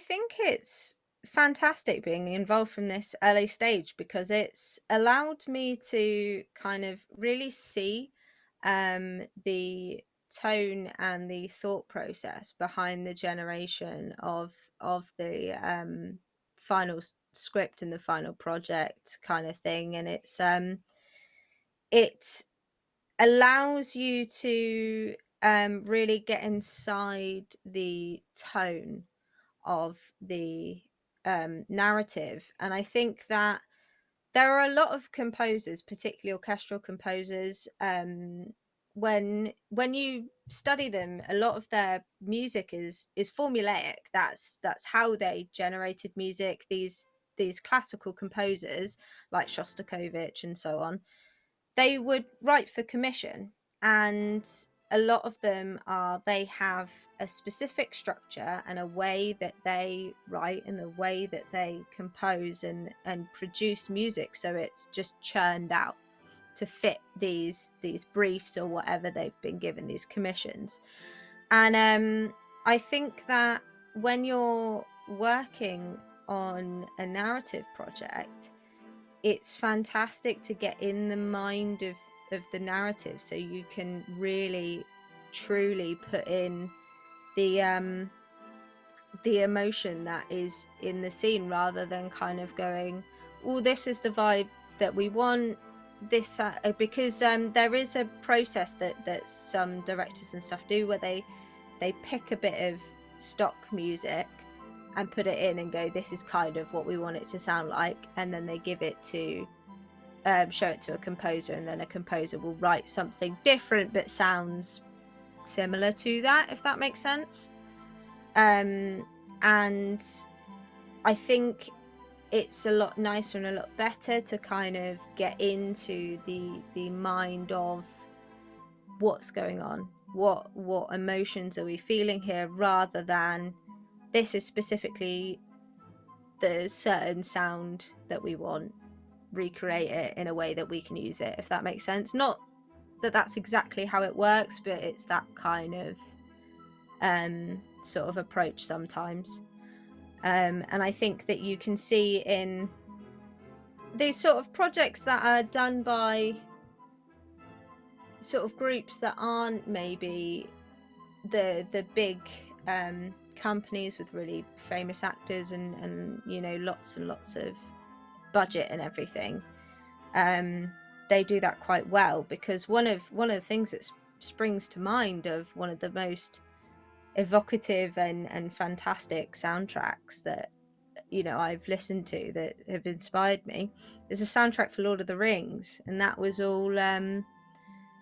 think it's fantastic being involved from this early stage because it's allowed me to kind of really see the tone and the thought process behind the generation of the final script and the final project kind of thing, and it allows you to really get inside the tone of the narrative. And I think that there are a lot of composers, particularly orchestral composers, when you study them, a lot of their music is formulaic. That's how they generated music. These classical composers like Shostakovich and so on, they would write for commission, and a lot of them are they have a specific structure and a way that they write and the way that they compose and produce music, so it's just churned out to fit these briefs or whatever they've been given, these commissions. And I think that when you're working on a narrative project, it's fantastic to get in the mind of the narrative so you can really truly put in the the emotion that is in the scene, rather than kind of going, oh, this is the vibe that we want. This because there is a process that some directors and stuff do where they pick a bit of stock music and put it in and go, this is kind of what we want it to sound like, and then they give it to show it to a composer, and then a composer will write something different but sounds similar to that, if that makes sense. And I think it's a lot nicer and a lot better to kind of get into the mind of what's going on, what emotions are we feeling here, rather than this is specifically the certain sound that we want, recreate it in a way that we can use it, if that makes sense. Not that that's exactly how it works, but it's that kind of sort of approach sometimes. And I think that you can see in these sort of projects that are done by sort of groups that aren't maybe the big companies with really famous actors and lots and lots of budget and everything. They do that quite well, because one of the things that springs to mind of one of the most evocative and fantastic soundtracks that I've listened to that have inspired me is a soundtrack for Lord of the Rings, and that was all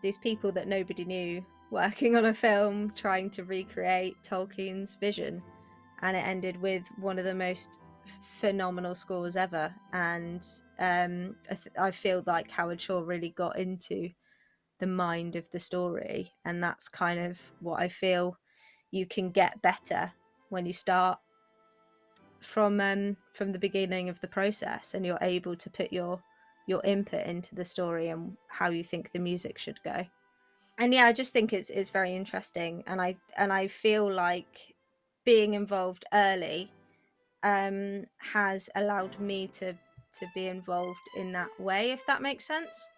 these people that nobody knew working on a film trying to recreate Tolkien's vision, and it ended with one of the most phenomenal scores ever. And I feel like Howard Shore really got into the mind of the story, and that's kind of what I feel you can get better when you start from the beginning of the process, and you're able to put your input into the story and how you think the music should go. And yeah, I just think it's very interesting, and I feel like being involved early has allowed me to be involved in that way, if that makes sense.